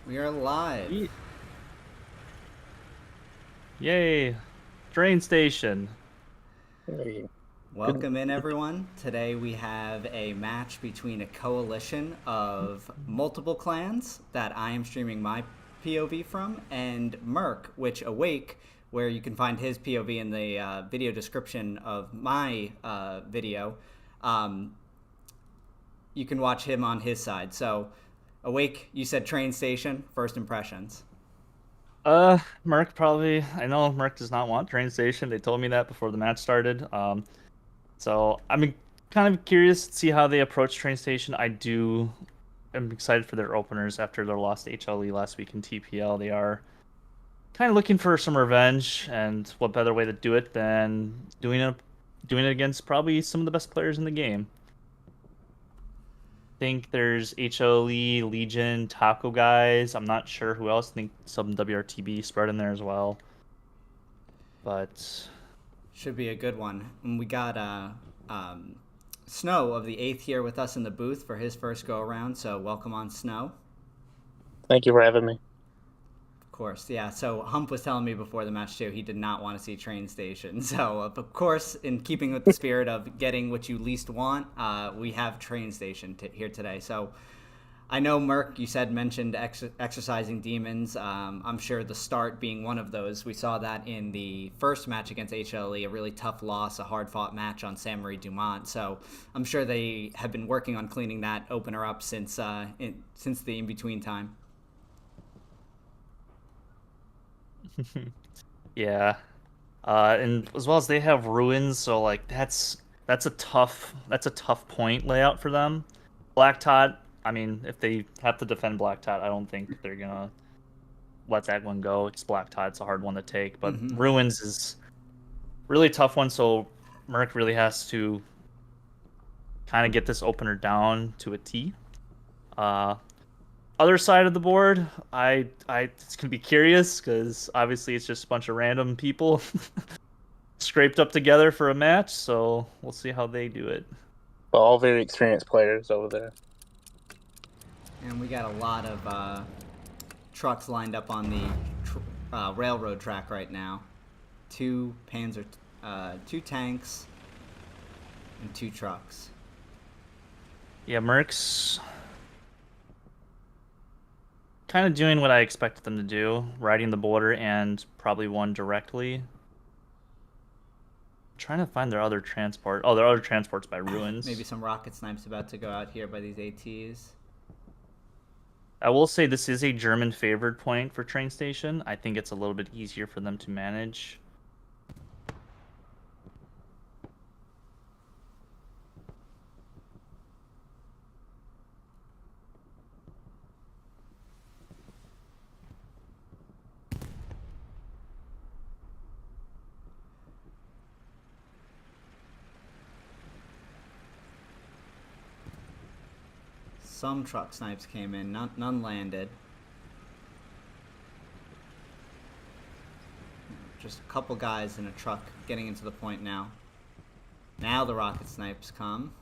We are live. Yay! Train station. Hey, good. Welcome in, everyone. Today we have a match between a coalition of multiple clans that I am streaming my POV from, and MERC, which Awake, where you can find his POV in the video description of my video. You can watch him on his side. So, Awake, you said train station. First impressions. Merc probably. I know Merc does not want train station. They told me that before the match started. So I'm kind of curious to see how they approach train station. I'm excited for their openers after their loss to HLE last week in TPL. They are kind of looking for some revenge, and what better way to do it than doing it against probably some of the best players in the game. Think there's HLE, Legion, Taco guys. I'm not sure who else. I think some WRTB spread in there as well. But Should be a good one. And we got Snow of the 8th here with us in the booth for his first go around. So welcome on, Snow. Thank you for having me. Of course, yeah. So Hump was telling me before the match too, he did not want to see train station. So of course, in keeping with the spirit of getting what you least want, we have train station here today. So I know Merc, you mentioned exercising demons. I'm sure the start being one of those. We saw that in the first match against HLE, a really tough loss, a hard-fought match on San Marie Dumont. So I'm sure they have been working on cleaning that opener up since the in-between time. yeah. And as well as they have ruins, so like that's a tough point layout for them. Black Tot, I mean, if they have to defend Black Tot, I don't think they're gonna let that one go. It's Black Tot, it's a hard one to take. But Ruins is really tough one, so Merc really has to kind of get this opener down to a T. Other side of the board, I it's gonna be curious because obviously it's just a bunch of random people scraped up together for a match, so we'll see how they do it. All very experienced players over there. And we got a lot of trucks lined up on the railroad track right now. Two tanks, and 2 trucks. Yeah, Mercs kind of doing what I expected them to do, riding the border and probably one directly. Trying to find their other transport. Oh, their other transport's by Ruins. Maybe some rocket snipes about to go out here by these ATs. I will say this is a German favored point for train station. I think it's a little bit easier for them to manage. Some truck snipes came in, none landed. Just a couple guys in a truck getting into the point now. Now the rocket snipes come.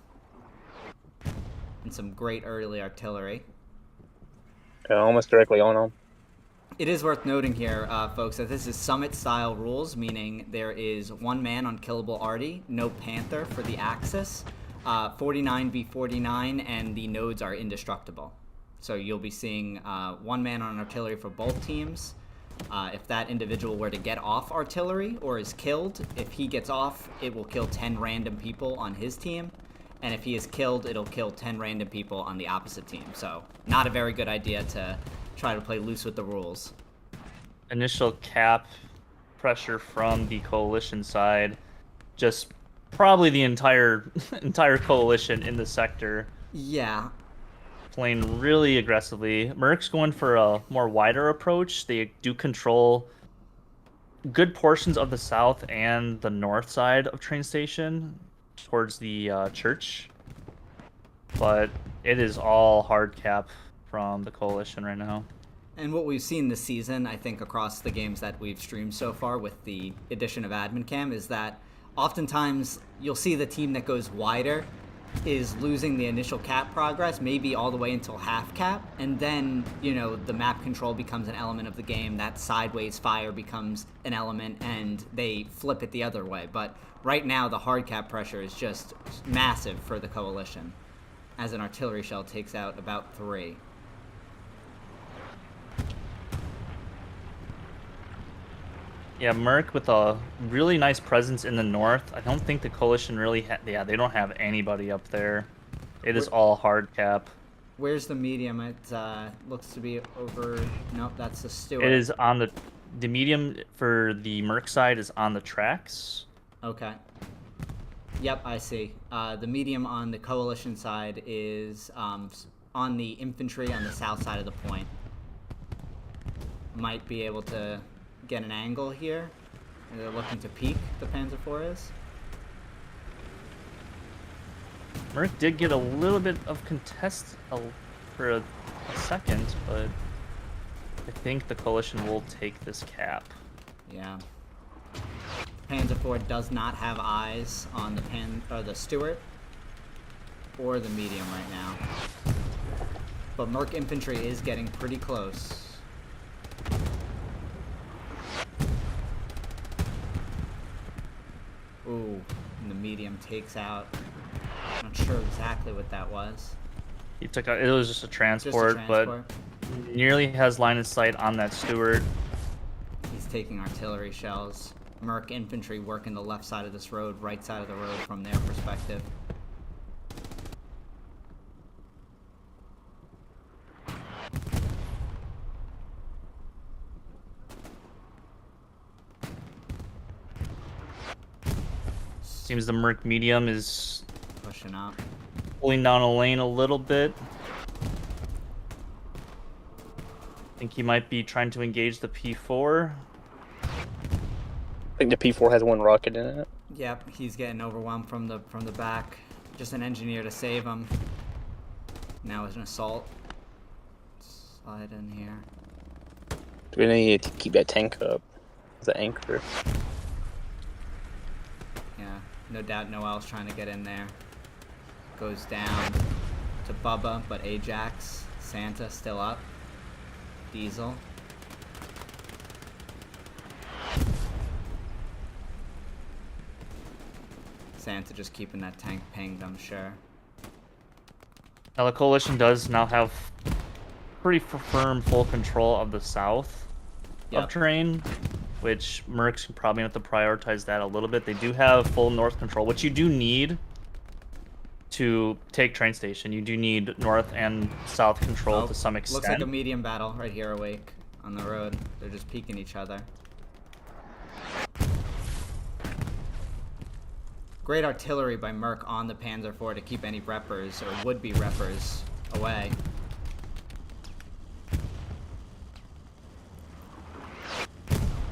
And some great early artillery. Almost directly on them. It is worth noting here, folks, that this is Summit-style rules, meaning there is 1 man on killable arty, no Panther for the Axis, 49v49, and the nodes are indestructible. So you'll be seeing 1 man on artillery for both teams. If that individual were to get off artillery or is killed, if he gets off, it will kill 10 random people on his team. And if he is killed, it'll kill 10 random people on the opposite team. So not a very good idea to try to play loose with the rules. Initial cap pressure from the coalition side, just probably the entire coalition in the sector. Yeah. Playing really aggressively. Merc's going for a more wider approach. They do control good portions of the south and the north side of train station towards the church, but it is all hard cap from the coalition right now. And what we've seen this season, I think, across the games that we've streamed so far with the addition of Admin Cam, is that oftentimes you'll see the team that goes wider is losing the initial cap progress, maybe all the way until half cap, and then, you know, the map control becomes an element of the game, that sideways fire becomes an element, and they flip it the other way. But right now, the hard cap pressure is just massive for the Coalition, as an artillery shell takes out about 3. Yeah, MERC with a really nice presence in the north. I don't think the Coalition really they don't have anybody up there. It is all hard cap. Where's the medium? It looks to be over... Nope, that's the Stewart. It is on the medium for the MERC side is on the tracks. Okay. Yep, I see. The medium on the Coalition side is on the infantry on the south side of the point. Might be able to get an angle here. They're looking to peek, the Panzer IV is. MERC did get a little bit of contest for a second, but I think the Coalition will take this cap. Yeah. Panzer IV does not have eyes on the Stewart or the medium right now. But MERC infantry is getting pretty close. Ooh, and the medium takes out. Not sure exactly what that was. He took out. It was just a transport, but nearly has line of sight on that Stewart. He's taking artillery shells. MERC infantry working the left side of this road, right side of the road from their perspective. Seems the MERC medium is pushing up, pulling down a lane a little bit. I think he might be trying to engage the P4. I think the P4 has 1 rocket in it. Yep, he's getting overwhelmed from the back. Just an engineer to save him. Now it's an assault. Slide in here. Do we need to keep that tank up as an anchor? Yeah, no doubt Noel's trying to get in there. Goes down to Bubba, but Ajax, Santa still up. Diesel. Santa just keeping that tank pinged, I'm sure. Now the Coalition does now have pretty firm full control of the south of terrain, which MERC's probably have to prioritize that a little bit. They do have full north control, which you do need to take train station. You do need north and south control to some extent. Looks like a medium battle right here, Awake, on the road. They're just peeking each other. Great artillery by MERC on the Panzer IV to keep any reppers or would-be reppers away.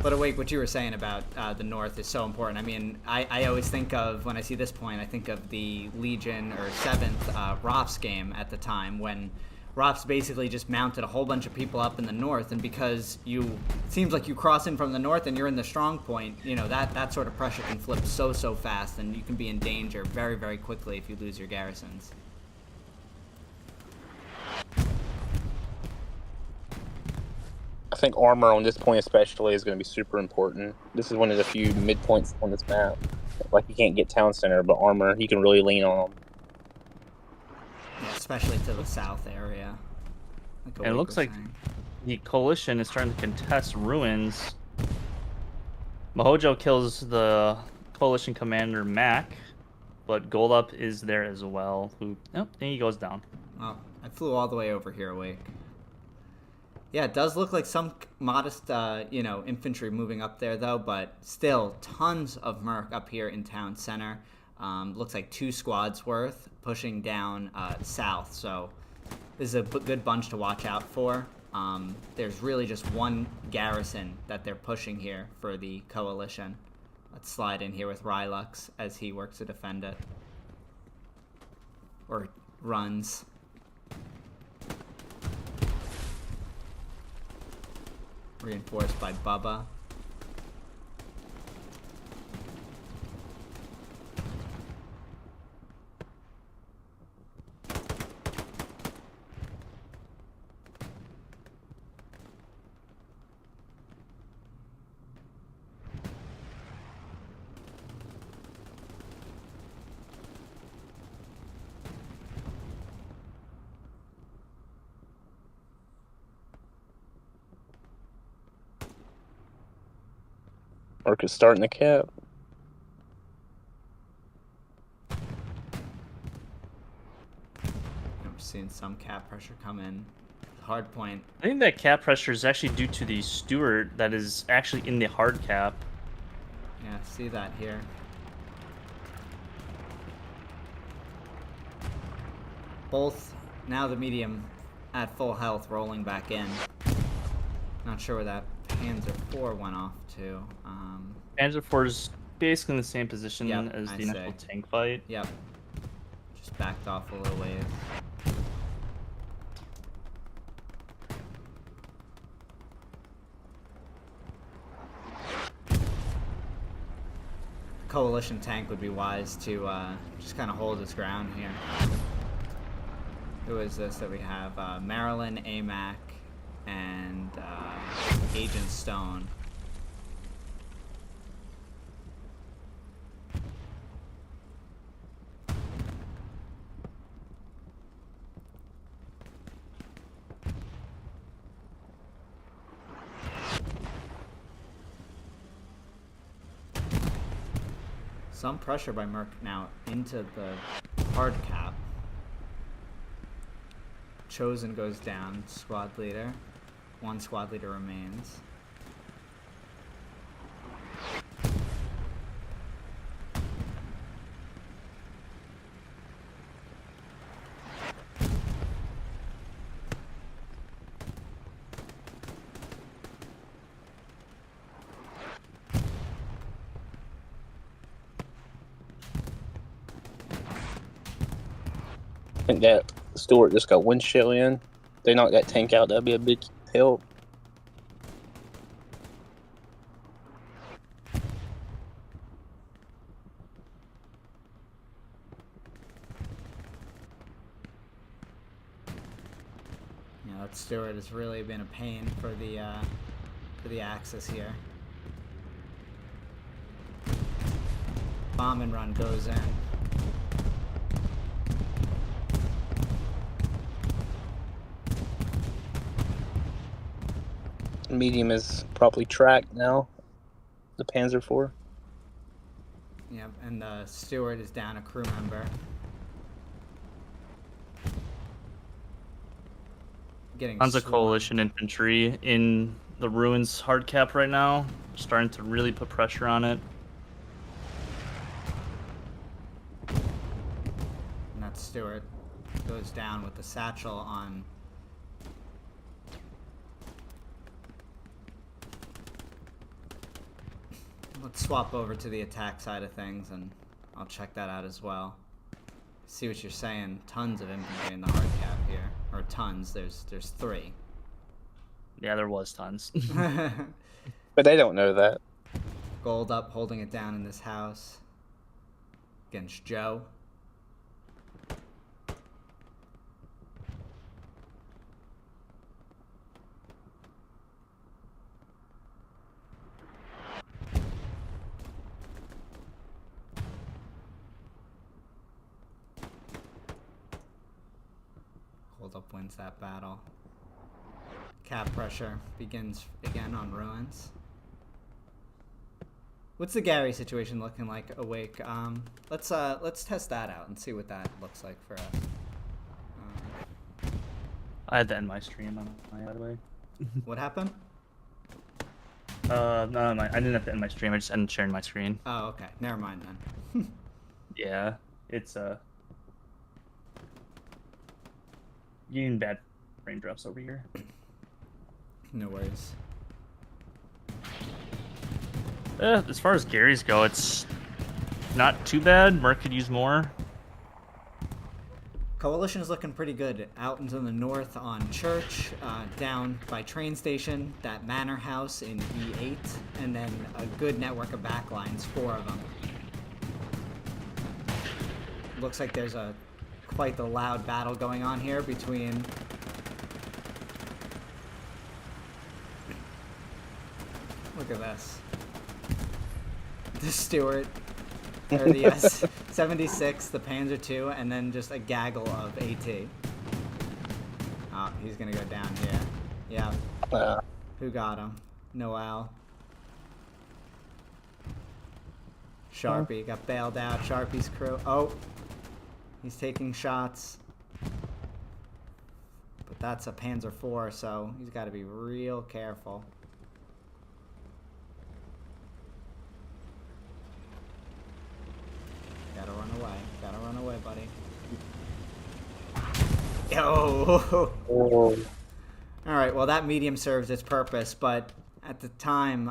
But Awake, what you were saying about the north is so important. I mean, I always think of, when I see this point, I think of the Legion or 7th ROPS game at the time when ROPS basically just mounted a whole bunch of people up in the north, and because it seems like you cross in from the north and you're in the strong point, you know, that sort of pressure can flip so fast, and you can be in danger very, very quickly if you lose your garrisons. I think armor on this point especially is going to be super important. This is one of the few midpoints on this map. Like, you can't get town center, but armor, you can really lean on them. Yeah, especially to the south area. And it looks like the Coalition is starting to contest ruins. Mahojo kills the Coalition commander Mac, but Goldup is there as well. Who? Oh, and he goes down. Well, I flew all the way over here, Awake. Yeah, it does look like some modest, you know, infantry moving up there, though, but still tons of MERC up here in town center. Looks like 2 squads worth pushing down south, so this is a good bunch to watch out for. There's really just 1 garrison that they're pushing here for the Coalition. Let's slide in here with Rylux as he works to defend it. Or runs. Reinforced by Bubba. MERC is starting the cap. I'm seeing some cap pressure come in. Hard point. I think that cap pressure is actually due to the Stewart that is actually in the hard cap. Yeah, see that here. Both now the medium at full health rolling back in. Not sure where that Panzer IV went off to. Panzer IV is basically in the same position Yep, as I the initial see. tank fight. Yep. Just backed off a little ways. Coalition tank would be wise to just kind of hold its ground here. Who is this that we have? Maryland, AMAC, and Agent Stone. Some pressure by MERC now into the hard cap. Chosen goes down, squad leader. One squad leader remains. I think that Stewart just got wind chill in. They knock that tank out, that'd be a big help. Yeah, that Stewart has really been a pain for the Axis here. Bomb and run goes in. Medium is probably tracked now. The Panzer IV. Yep, and the Stewart is down a crew member. Getting Tons of swarmed. coalition infantry in the ruins hard cap right now, starting to really put pressure on it. And that Stewart goes down with the satchel on. Let's swap over to the attack side of things and I'll check that out as well. See what you're saying. Tons of infantry in the hard cap here. Or tons, there's 3. Yeah, there was tons. But they don't know that. Gold up, holding it down in this house. Against Joe. Hold up wins that battle. Cap pressure begins again on ruins. What's the Gary situation looking like awake? Let's test that out and see what that looks like for us. I had to end my stream, by the way. What happened? No, I didn't have to end my stream. I just ended sharing my screen. Oh, okay. Never mind then. Yeah, it's getting bad frame drops over here. No worries. As far as Gary's go, it's not too bad. MERC could use more. Coalition is looking pretty good. Out into the north on Church, down by train station, that manor house in E8, and then a good network of backlines, 4 of them. Looks like there's quite the loud battle going on here between look at this. The Stewart, or the S-76, the Panzer II, and then just a gaggle of AT. Oh, he's gonna go down here. Yeah. Who got him? Noel. Sharpie got bailed out. Sharpie's crew. Oh, he's taking shots. But that's a Panzer IV, so he's got to be real careful. Gotta run away. Gotta run away, buddy. Yo! Oh. Alright, well that medium serves its purpose, but at the time,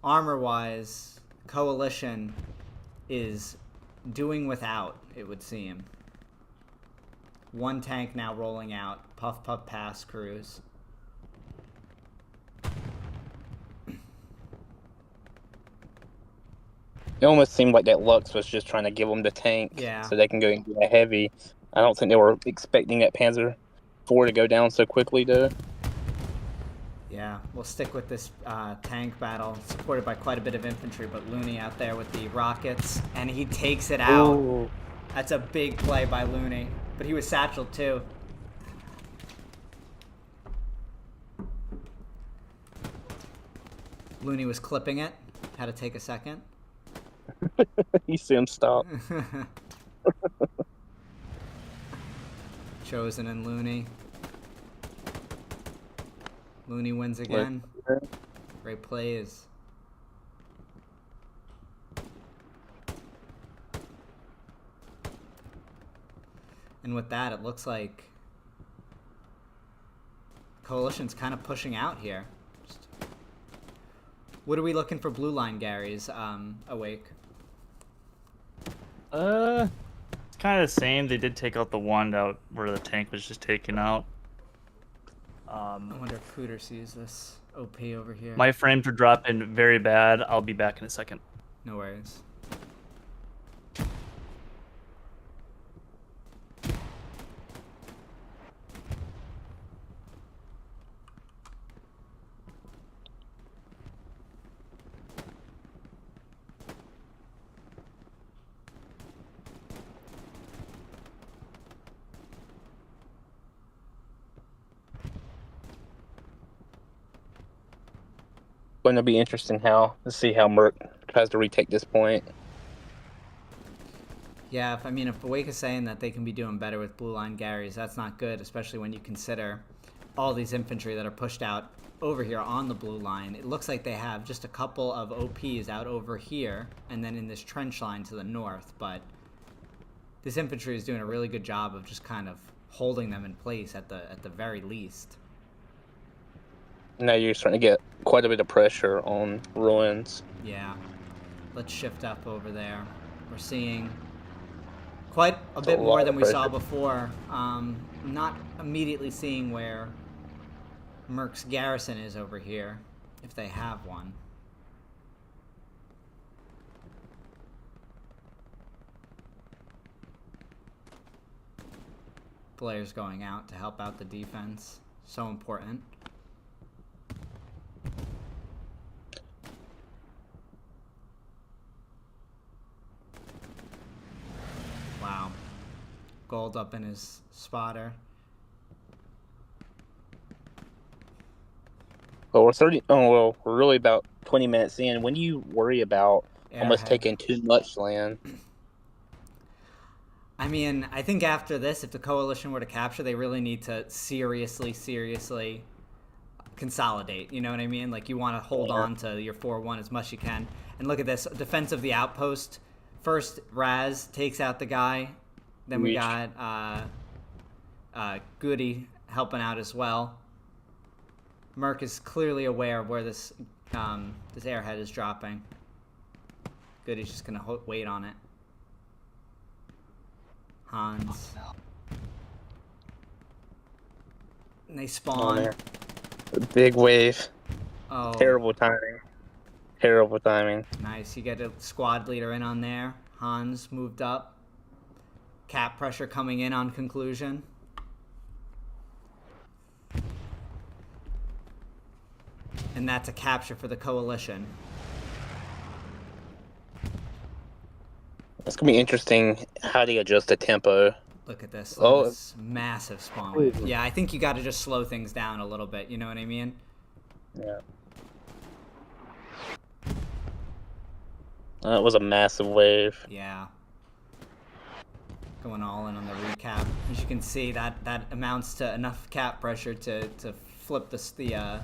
armor-wise, Coalition is doing without, it would seem. One tank now rolling out. Puff Puff Pass crews. It almost seemed like that Lux was just trying to give them the tank so they can go and get a heavy. I don't think they were expecting that Panzer IV to go down so quickly, though. Yeah, we'll stick with this tank battle, supported by quite a bit of infantry, but Looney out there with the rockets, and he takes it out. Ooh. That's a big play by Looney, but he was satcheled too. Looney was clipping it, had to take a second. You see him stop. Chosen and Looney. Looney wins again. Great plays. And with that, it looks like Coalition's kind of pushing out here. What are we looking for blue line, Gary's awake? It's kind of the same. They did take out the one out where the tank was just taken out. I wonder if Cooter sees this OP over here. My frames are dropping very bad. I'll be back in a second. No worries. Going to be interesting to see how MERC tries to retake this point. Yeah, if Awake is saying that they can be doing better with blue line Garys, that's not good, especially when you consider all these infantry that are pushed out over here on the blue line. It looks like they have just a couple of OPs out over here, and then in this trench line to the north, but this infantry is doing a really good job of just kind of holding them in place at the very least. Now you're starting to get quite a bit of pressure on ruins. Yeah. Let's shift up over there. We're seeing quite a bit more than we saw before. Not immediately seeing where MERC's garrison is over here, if they have one. Players going out to help out the defense. So important. Wow. Gold up in his spotter. Well, we're really about 20 minutes in. When do you worry about almost taking too much land? I think after this, if the Coalition were to capture, they really need to seriously consolidate. You know what I mean? Like, you want to hold on to your 4-1 as much as you can. And look at this. Defense of the outpost. First, Raz takes out the guy. Then we got Goody helping out as well. MERC is clearly aware of where this airhead is dropping. Goody's just going to wait on it. Hans. And they spawn. Big wave. Oh. Terrible timing. Terrible timing. Nice. You get a squad leader in on there. Hans moved up. Cap pressure coming in on conclusion. And that's a capture for the Coalition. It's going to be interesting how they adjust the tempo. Look at this. Oh, this massive spawn wave. Yeah, I think you got to just slow things down a little bit. You know what I mean? Yeah. It was a massive wave. Yeah. Going all in on the recap. As you can see, that amounts to enough cap pressure to flip the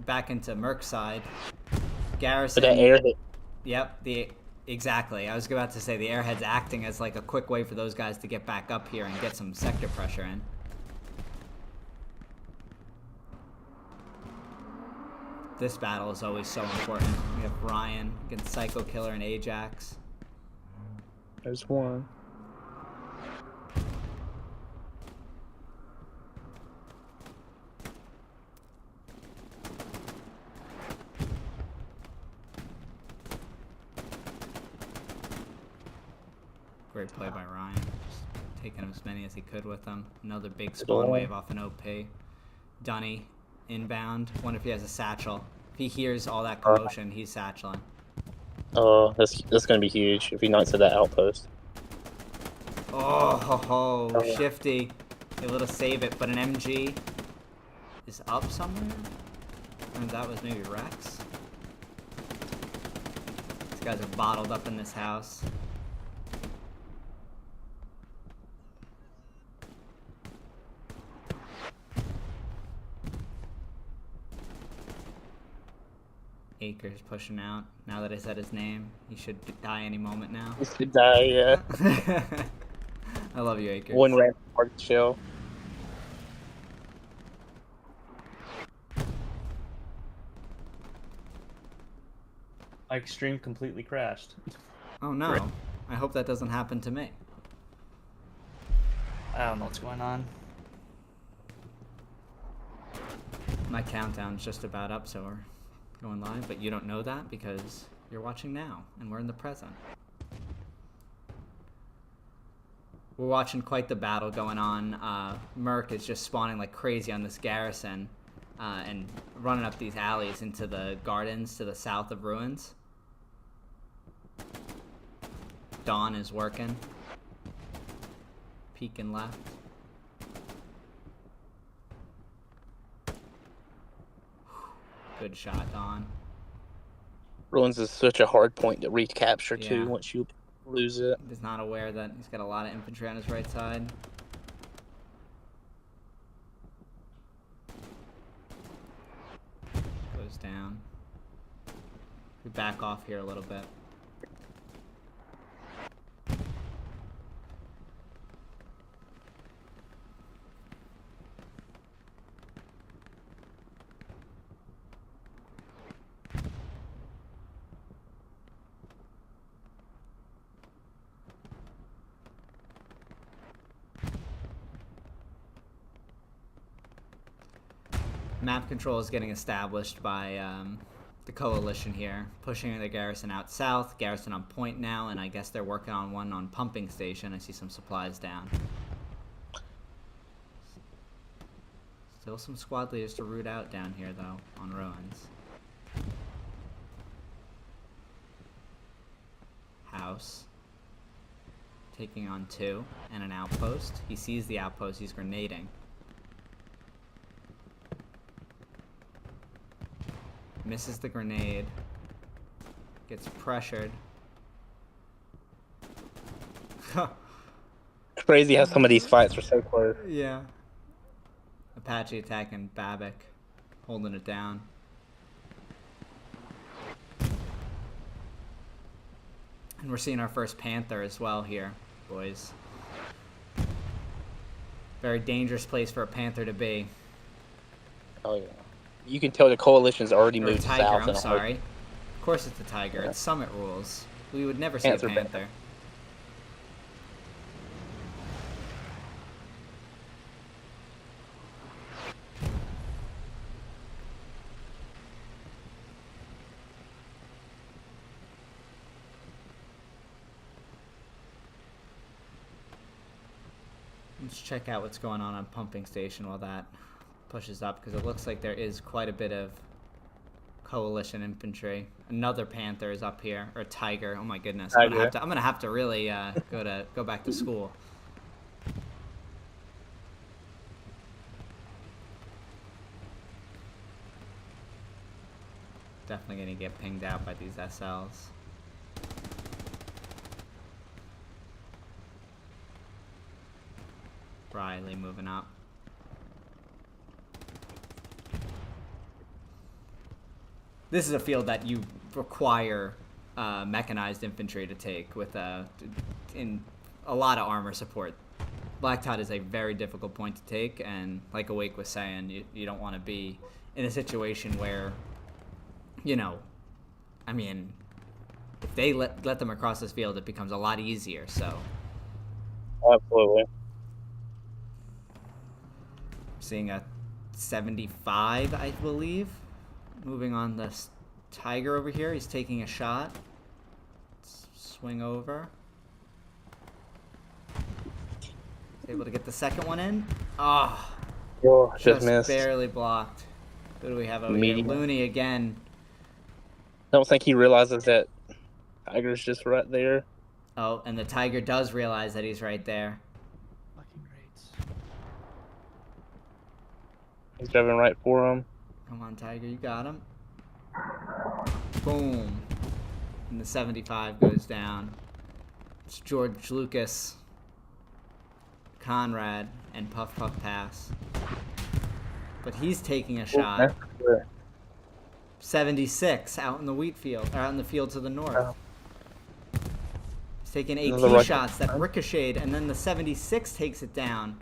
back into MERC side. Garrison. But that air hit. Yep. Exactly. I was about to say the airhead's acting as like a quick way for those guys to get back up here and get some sector pressure in. This battle is always so important. We have Ryan against Psycho Killer and Ajax. There's one. Great play by Ryan. Just taking as many as he could with him. Another big spawn wave off an OP. Dunny inbound. Wonder if he has a satchel. If he hears all that commotion, he's satcheling. Oh, that's gonna be huge if he knocks at that outpost. Oh, Shifty. Able to save it, but an MG is up somewhere? Or that was maybe Rex? These guys are bottled up in this house. Acres pushing out. Now that I said his name, he should die any moment now. He should die, yeah. I love you, Acres. One random part of the show. My stream completely crashed. Oh no. Right. I hope that doesn't happen to me. I don't know what's going on. My countdown's just about up, so we're going live, but you don't know that because you're watching now, and we're in the present. We're watching quite the battle going on. MERC is just spawning like crazy on this garrison, and running up these alleys into the gardens to the south of Ruins. Dawn is working. Peeking left. Good shot, Dawn. Ruins is such a hard point to recapture too Yeah. once you lose it. He's not aware that he's got a lot of infantry on his right side. Goes down. We back off here a little bit. Map control is getting established by the coalition here, pushing the garrison out south. Garrison on point now, and I guess they're working on one on pumping station. I see some supplies down. Still some squad leaders to root out down here, though, on Ruins. House. Taking on 2 and an outpost. He sees the outpost, he's grenading. Misses the grenade. Gets pressured. Crazy how some of these fights are so close. Yeah. Apache attacking Babbitt, holding it down. And we're seeing our first Panther as well here, boys. Very dangerous place for a Panther to be. Oh yeah. You can tell the coalition's already Or a moved Tiger, south. I'm in a sorry. heartbeat. Of course it's a Tiger. Yeah. It's Summit rules. We would never say a Panther. Panther. Let's check out what's going on pumping station while that pushes up, because it looks like there is quite a bit of coalition infantry. Another Panther is up here, or Tiger. Oh my goodness! I'm gonna have to really go back to school. Definitely gonna get pinged out by these SLs. Riley moving up. This is a field that you require mechanized infantry to take with in a lot of armor support. Black Tot is a very difficult point to take, and like Awake was saying, you don't want to be in a situation where, you know, I mean, if they let them across this field, it becomes a lot easier. So Absolutely. seeing a 75, I believe. Moving on this Tiger over here. He's taking a shot. Swing over. He's able to get the second one in. Oh, Just missed. barely blocked. Who do we have over Medium. here? Looney again. I don't think he realizes that Tiger's just right there. Oh, and the Tiger does realize that he's right there. Fucking great. He's driving right for him. Come on, Tiger, you got him. Boom. And the 75 goes down. It's George Lucas, Conrad, and Puff Puff Pass. But he's taking a shot. That's good. 76 out in the wheat field, or out in the field to the north. Oh. He's taking This is the AT right- shots that ricocheted, and then the 76 takes it down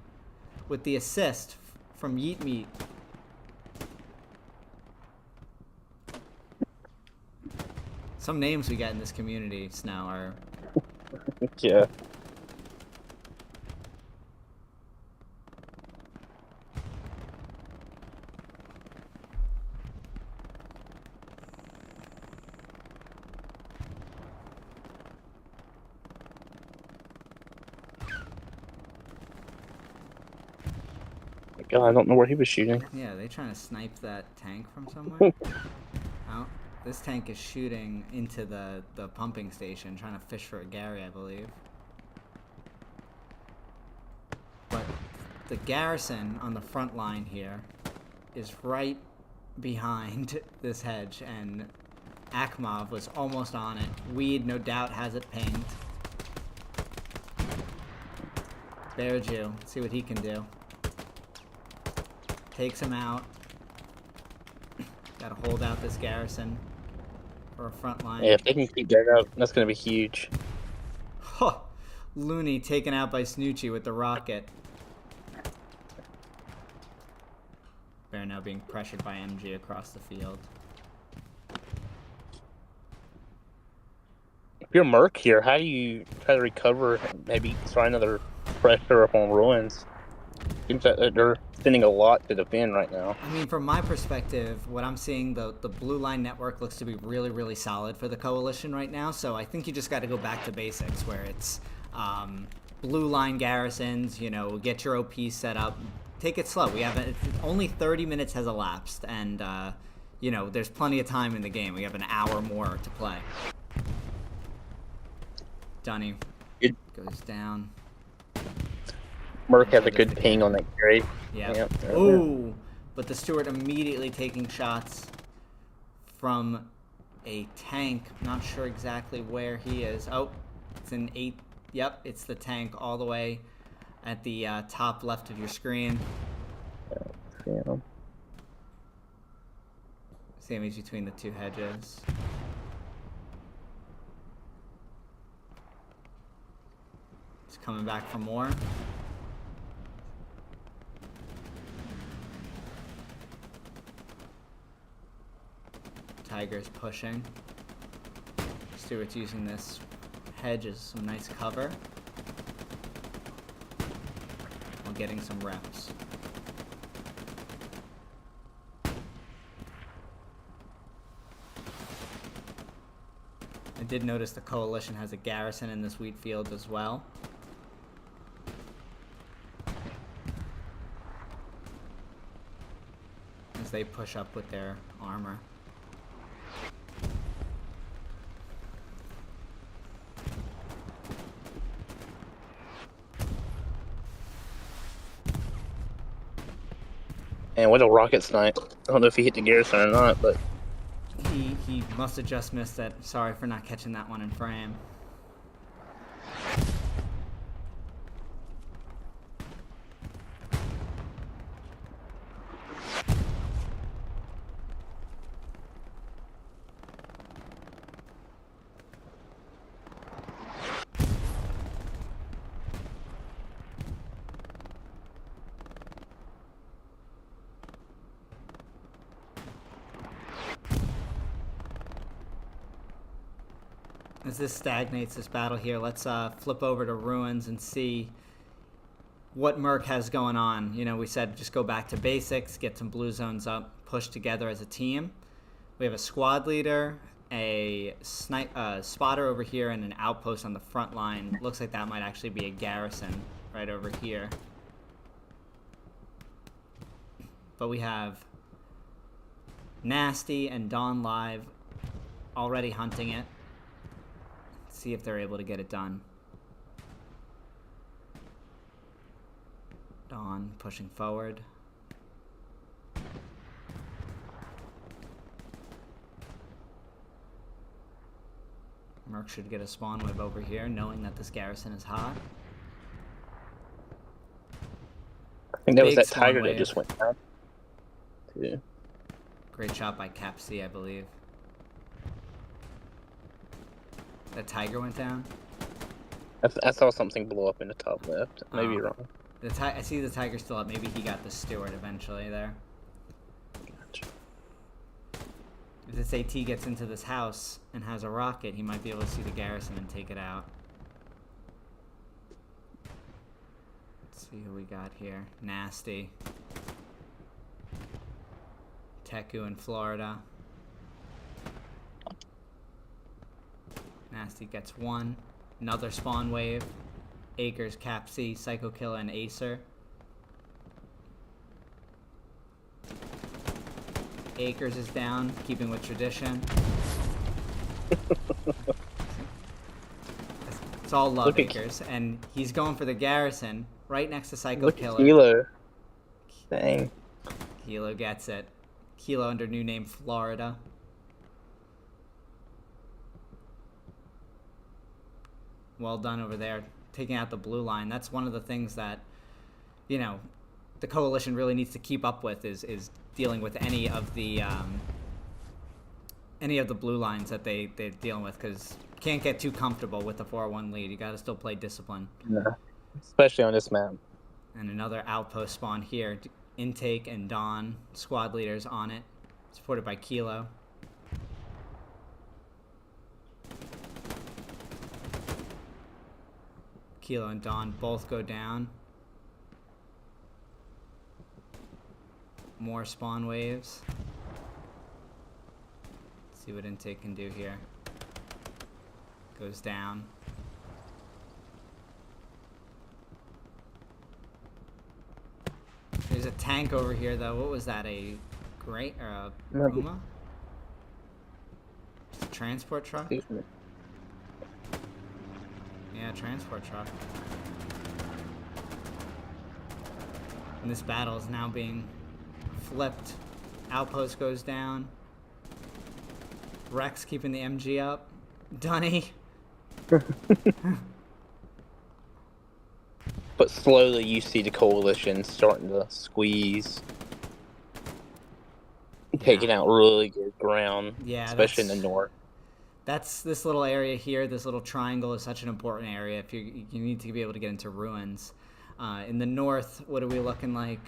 with the assist from Yeet Meat. Some names we get in this community, Snow, are Yeah. God, I don't know where he was shooting. yeah, they trying to snipe that tank from somewhere. Oh, this tank is shooting into the pumping station, trying to fish for a Gary, I believe. But the garrison on the front line here is right behind this hedge, and Akhmov was almost on it. Weed, no doubt, has it pinged. Bearju, see what he can do. Takes him out. Gotta hold out this garrison for a front line. Yeah, if they can keep that up, that's going to be huge. Huh. Looney taken out by Snoochie with the rocket. Bear now being pressured by MG across the field. If you're Merc here, how do you try to recover, maybe try another pressure up on Ruins? Seems that they're spending a lot to defend right now. I mean, from my perspective, what I'm seeing, the blue line network looks to be really, really solid for the coalition right now. So I think you just got to go back to basics, where it's blue line garrisons. You know, get your OP set up, take it slow. We have only 30 minutes has elapsed, and you know, there's plenty of time in the game. We have an hour more to play. Dunny goes down. Merc has a good ping on that carry. Yeah. Yep. Ooh, but the Steward immediately taking shots from a tank. Not sure exactly where he is. Oh, it's an 8. Yep, it's the tank all the way at the top left of your screen. Yeah. Same as between the two hedges. He's coming back for more. Tiger's pushing. Stewart's using this hedge as some nice cover while getting some reps. I did notice the coalition has a garrison in this wheat field as well. As they push up with their armor. And what a rocket snipe. I don't know if he hit the garrison or not, but He must have just missed it. Sorry for not catching that one in frame. As this stagnates, this battle here, let's flip over to ruins and see what MERC has going on. You know, we said just go back to basics, get some blue zones up, push together as a team. We have a squad leader, a spotter over here, and an outpost on the front line. Looks like that might actually be a garrison right over here. But we have Nasty and Dawn Live already hunting it. Let's see if they're able to get it done. Dawn pushing forward. MERC should get a spawn wave over here, knowing that this garrison is hot. I think that was Big that tiger spawn that wave. just went down. Too. Great shot by Cap C, I believe. That tiger went down. I saw something blow up in the top left. Maybe you're wrong. I see the tiger still up. Maybe he got the steward eventually there. Gotcha. If this AT gets into this house and has a rocket, he might be able to see the garrison and take it out. Let's see who we got here. Nasty. Teku in Florida. Nasty gets one. Another spawn wave. Acres, Cap C, Psycho Killer, and Acer. Acres is down, keeping with tradition. It's all love, Look at Acres, and he's going for the garrison right next to Psycho Look Killer. at Kilo. Dang. Kilo gets it. Kilo under new name Florida. Well done over there, taking out the blue line. That's one of the things that, you know, the coalition really needs to keep up with is dealing with any of the blue lines that they're dealing with, because you can't get too comfortable with the 4-1 lead. You got to still play discipline. Yeah. Especially on this map. And another outpost spawn here. Intake and Dawn, squad leaders on it, supported by Kilo. Kilo and Dawn both go down. More spawn waves. Let's see what Intake can do here. Goes down. There's a tank over here, though. What was that? A great or a Puma? Just a transport truck? Excuse me. Yeah, transport truck. And this battle is now being flipped. Outpost goes down. Rex keeping the MG up. Dunny. But slowly you see the coalition starting to squeeze. Taking out really good ground. Yeah, especially in the north. That's this little area here. This little triangle is such an important area. If you need to be able to get into ruins. In the north, what are we looking like?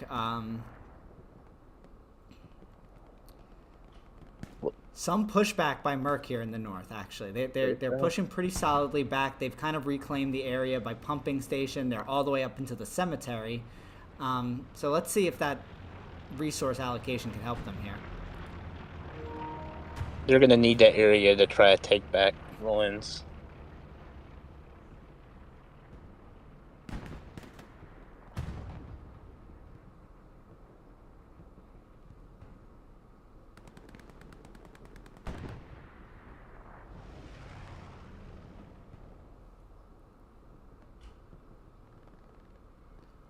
Some pushback by MERC here in the north. Actually, they're pushing pretty solidly back. They've kind of reclaimed the area by pumping station. They're all the way up into the cemetery. So let's see if that resource allocation can help them here. They're going to need that area to try to take back ruins.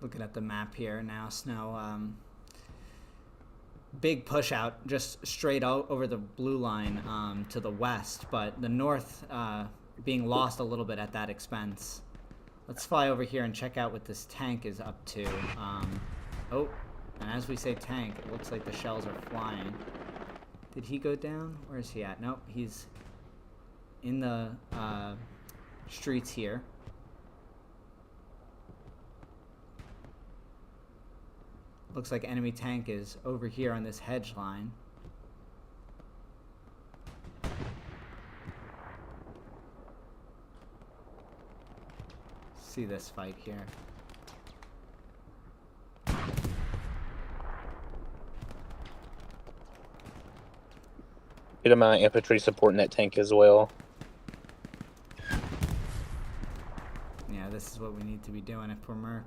Looking at the map here now, Snow. Big push out just straight out over the blue line to the west, but the north being lost a little bit at that expense. Let's fly over here and check out what this tank is up to. Oh, and as we say tank, it looks like the shells are flying. Did he go down? Where is he at? Nope, he's in the streets here. Looks like enemy tank is over here on this hedge line. see this fight here. Good amount of infantry supporting that tank as well. Yeah, this is what we need to be doing if we're Merc.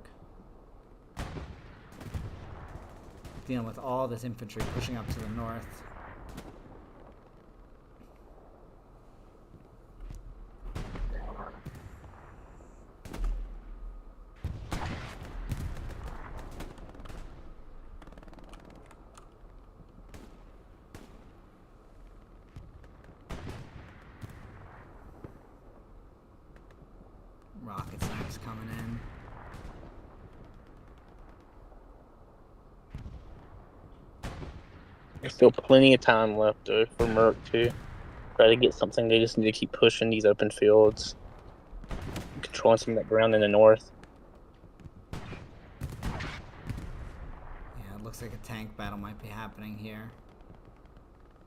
Dealing with all this infantry pushing up to the north. Rocket snipes coming in. There's still plenty of time left though for Merc to try to get something. They just need to keep pushing these open fields, controlling some of that ground in the north. Yeah, it looks like a tank battle might be happening here.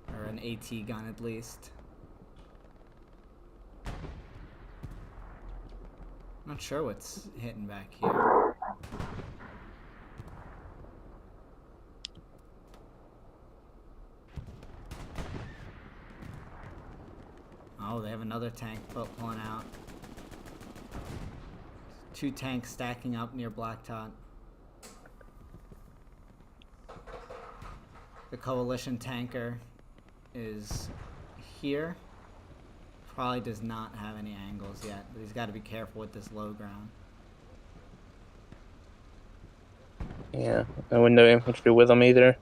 Or an AT gun at least. Not sure what's hitting back here. Oh, they have another tank pulling out. 2 tanks stacking up near Blacktop. The coalition tanker is here. Probably does not have any angles yet, but he's got to be careful with this low ground. Yeah, and with no infantry with them either.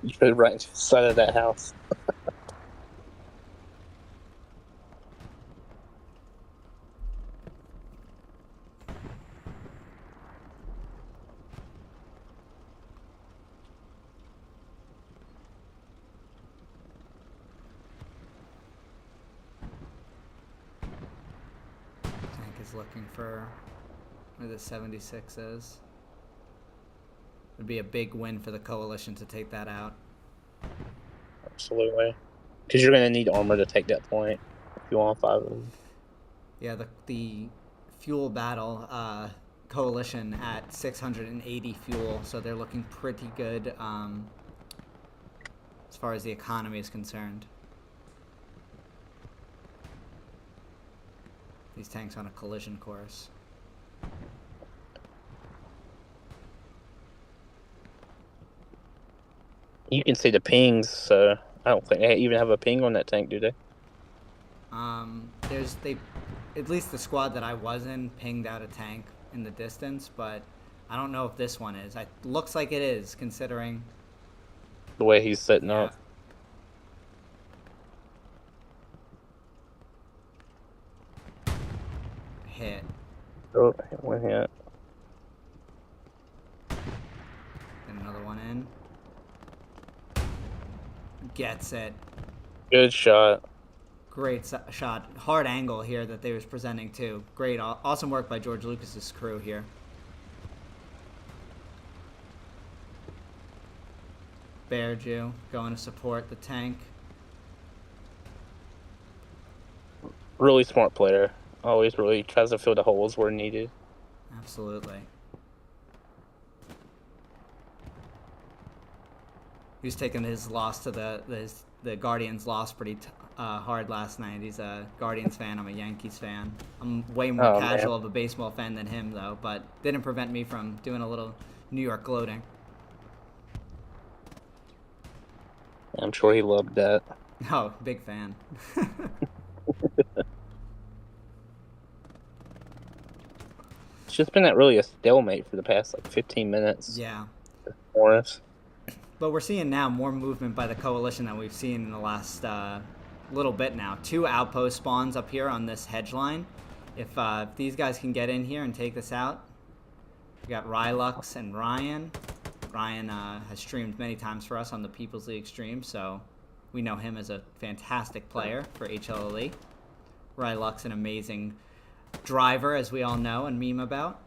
You put it right to the side of that house. Tank is looking for where the 76 is. Would be a big win for the coalition to take that out. Absolutely. Because you're going to need armor to take that point if you want 5 of them. Yeah, the fuel battle, coalition at 680 fuel, so they're looking pretty good as far as the economy is concerned. These tanks on a collision course. You can see the pings, so I don't think they even have a ping on that tank, do they? At least the squad that I was in pinged out a tank in the distance, but I don't know if this one is. It looks like it is, considering The way he's setting yeah. up. Hit. Oh, one hit. And another one in. Gets it. Good shot. Great shot. Hard angle here that they was presenting too. Great. Awesome work by George Lucas's crew here. Bear Jew going to support the tank. Really smart player. Always really tries to fill the holes where needed. Absolutely. He was taking his loss to the Guardians loss pretty hard last night. He's a Guardians fan. I'm a Yankees fan. I'm way more casual of a baseball fan than him, though, but didn't prevent me from doing a little New York gloating. I'm sure he loved that. Oh, big fan. It's just been really a stalemate for the past like 15 minutes. Yeah. Morris. But we're seeing now more movement by the coalition than we've seen in the last little bit now. 2 outpost spawns up here on this hedge line. If these guys can get in here and take this out, we got Rylux and Ryan. Ryan has streamed many times for us on the People's League stream, so we know him as a fantastic player for HLLE. Rylux, an amazing driver, as we all know and meme about.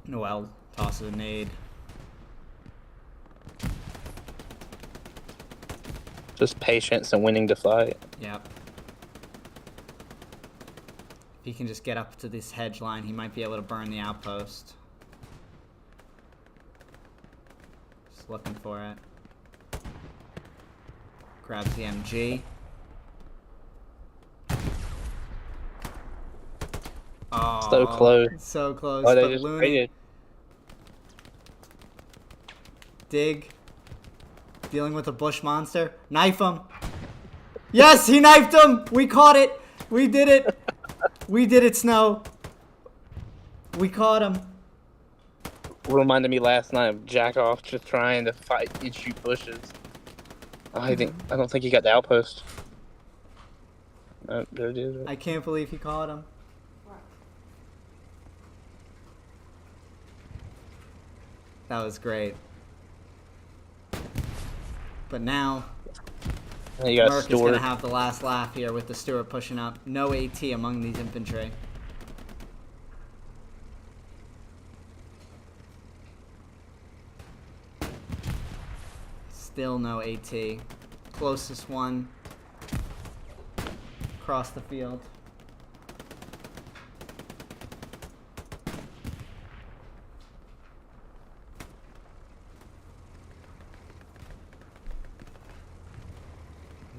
Noel tosses a nade. Just patience and winning the fight. Yep. If he can just get up to this hedge line, he might be able to burn the outpost. Just looking for it. Grabs the MG. Oh, So close. So close. Oh, they But just Looney, traded. dig. Dealing with a bush monster. Knife him. Yes, he knifed him. We caught it. We did it. We did it, Snow. We caught him. Reminded me last night of Jack off just trying to fight and shoot bushes. I don't think he got the outpost. Oh, there it is. I can't believe he caught him. That was great. But now, You got MERC is going Stewart. to have the last laugh here with the Stewart pushing up. No AT among these infantry. Still no AT. Closest one across the field.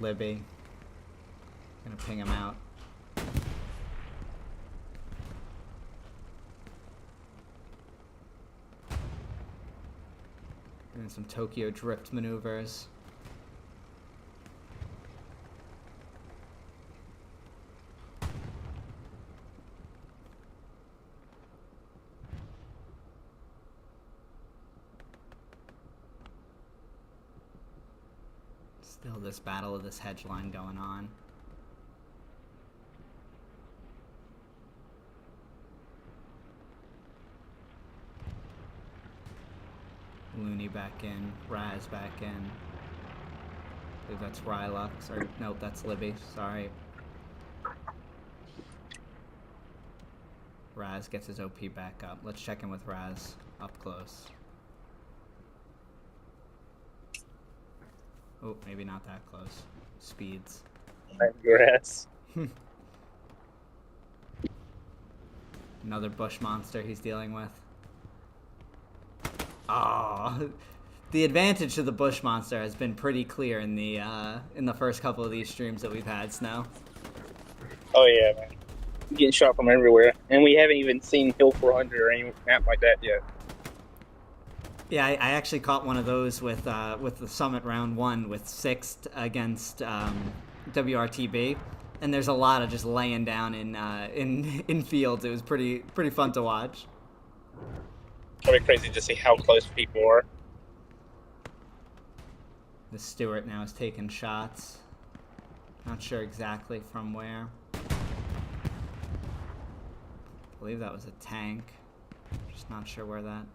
Libby. Gonna ping him out. Doing some Tokyo drift maneuvers. Still this battle of this hedge line going on. Looney back in, Raz back in. I believe that's Rylux, or nope, that's Libby, sorry. Raz gets his OP back up. Let's check in with Raz up close. Oh, maybe not that close. Speeds. Grass. Another bush monster he's dealing with. Oh, the advantage to the bush monster has been pretty clear in the first couple of these streams that we've had, Snow. Oh yeah, man. Getting shot from everywhere, and we haven't even seen Hill 400 or any map like that yet. Yeah, I actually caught one of those with the Summit Round 1 with Sixth against WRTB, and there's a lot of just laying down in fields. It was pretty fun to watch. Probably crazy to see how close people are. The Stewart now is taking shots. Not sure exactly from where. I believe that was a tank. Just not sure where that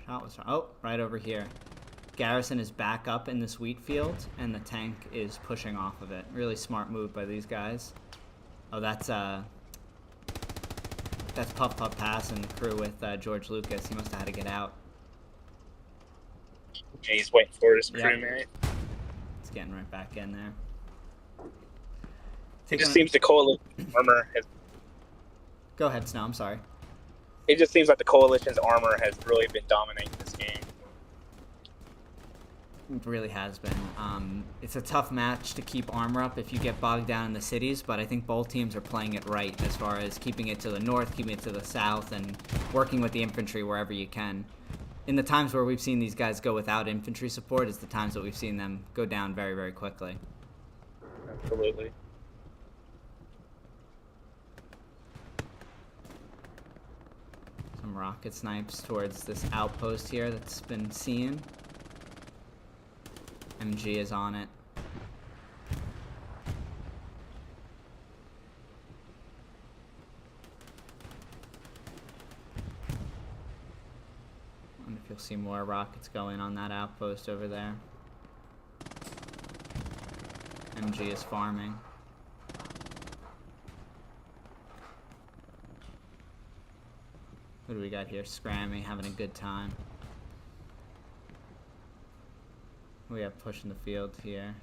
shot was from. Oh, right over here. Garrison is back up in this wheat field, and the tank is pushing off of it. Really smart move by these guys. Oh, that's Puff Puff Pass and the crew with George Lucas. He must have had to get out. He's waiting for his Yep. crewmate. He's getting right back in there. It just seems the coalition armor has. Go ahead, Snow. I'm sorry. It just seems like the coalition's armor has really been dominating this game. It really has been. It's a tough match to keep armor up if you get bogged down in the cities, but I think both teams are playing it right as far as keeping it to the north, keeping it to the south, and working with the infantry wherever you can. In the times where we've seen these guys go without infantry support is the times that we've seen them go down very, very quickly. Absolutely. Some rocket snipes towards this outpost here that's been seen. MG is on it. I wonder if you'll see more rockets going on that outpost over there. MG is farming. What do we got here? Scrammy, having a good time. We have pushing the field here.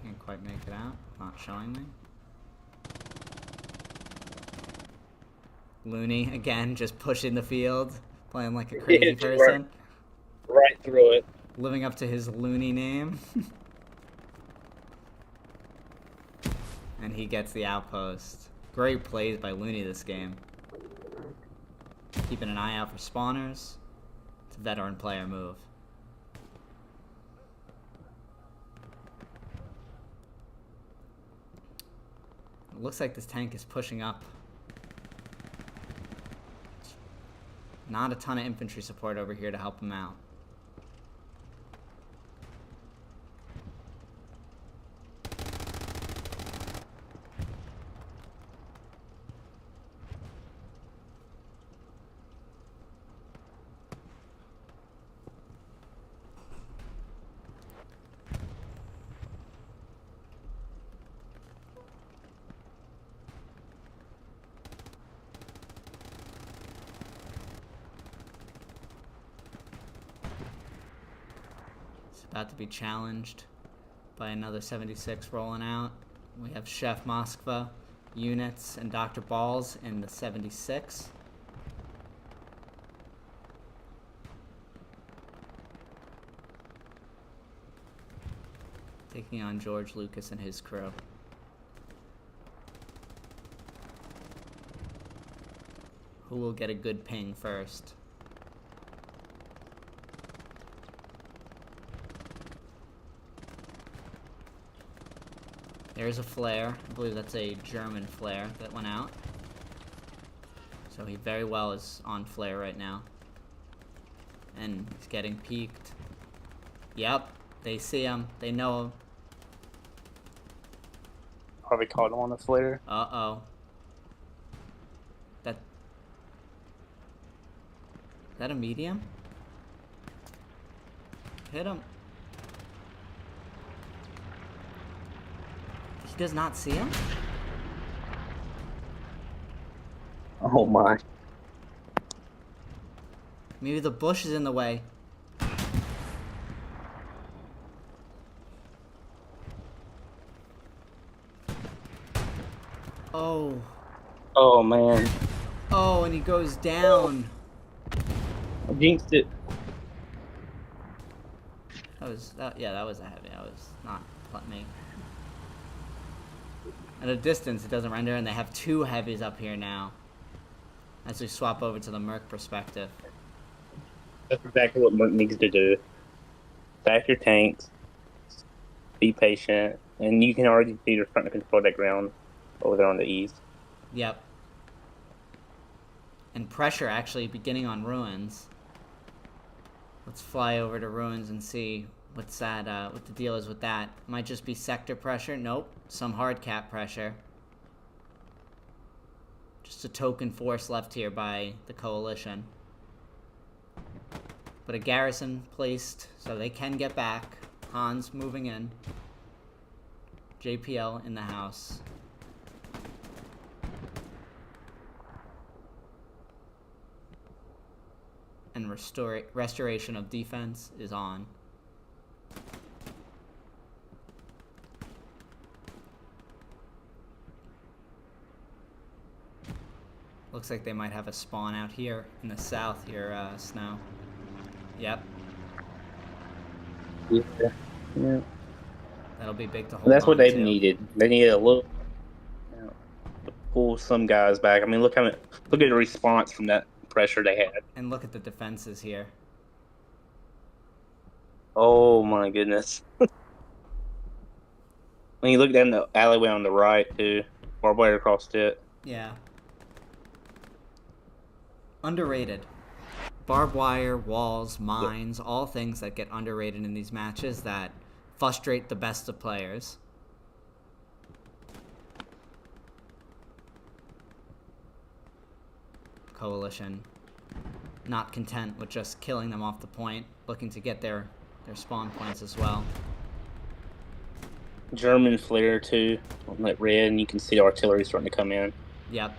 Can't quite make it out. Not showing me. Looney, again, just pushing the field. Playing like a crazy person. Right through it. Living up to his Looney name. And he gets the outpost. Great plays by Looney this game. Keeping an eye out for spawners. It's a veteran player move. It looks like this tank is pushing up. Not a ton of infantry support over here to help him out. About to be challenged by another 76 rolling out. We have Chef Moskva, units, and Dr. Balls in the 76. Taking on George Lucas and his crew. Who will get a good ping first? There's a flare. I believe that's a German flare that went out. So he very well is on flare right now. And he's getting peeked. Yep, they see him. They know him. Probably caught him on the flare. Uh-oh. Is that a medium? Hit him. He does not see him? Oh my. Maybe the bush is in the way. Oh. Oh man. Oh, and he goes down. I jinxed it. That was a heavy. That was not me. At a distance, it doesn't render, and they have two heavies up here now. As we swap over to the MERC perspective. That's exactly what MERC needs to do. Stack your tanks, be patient, and you can already see they're starting to control that ground over there on the east. Yep. And pressure actually beginning on ruins. Let's fly over to ruins and see what's that, what the deal is with that. Might just be sector pressure. Nope. Some hard cap pressure. Just a token force left here by the coalition. But a garrison placed so they can get back. Hans moving in. JPL in the house. And restoration of defense is on. Looks like they might have a spawn out here in the south here, Snow. Yep. Yeah. That'll be big to hold That's what on they've to. needed. They needed a little, to pull some guys back. I mean, look at the response from that pressure they had. And look at the defenses here. Oh my goodness. When you look down the alleyway on the right too, barbed wire across it. Yeah. Underrated. Barbed wire, walls, mines, all things that get underrated in these matches that frustrate the best of players. Coalition not content with just killing them off the point, looking to get their spawn points as well. German flare too on that red, and you can see the artillery starting to come in. Yep.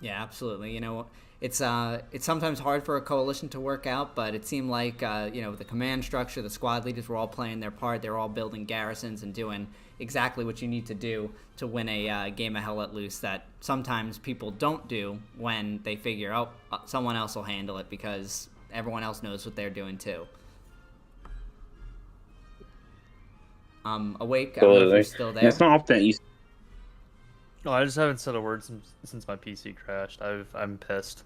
Yeah, absolutely. It's sometimes hard for a coalition to work out, but it seemed like the command structure, the squad leaders were all playing their part. They were all building garrisons and doing exactly what you need to do to win a game of Hell Let Loose that sometimes people don't do when they figure, oh, someone else will handle it because everyone else knows what they're doing too. Awake, I don't know if you're still there. It's not often that you. No, I just haven't said a word since my PC crashed. I'm pissed.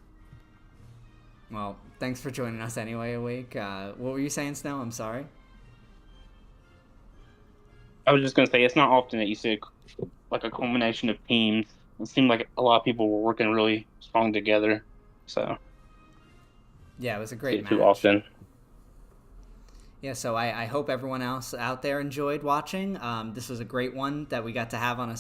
Well, thanks for joining us anyway, Awake. What were you saying, Snow? I'm sorry. I was just gonna say it's not often that you see like a culmination of teams. It seemed like a lot of people were working really strong together. So Yeah, it was a great match. Too often. Yeah, so I hope everyone else out there enjoyed watching. This was a great one that we got to have on a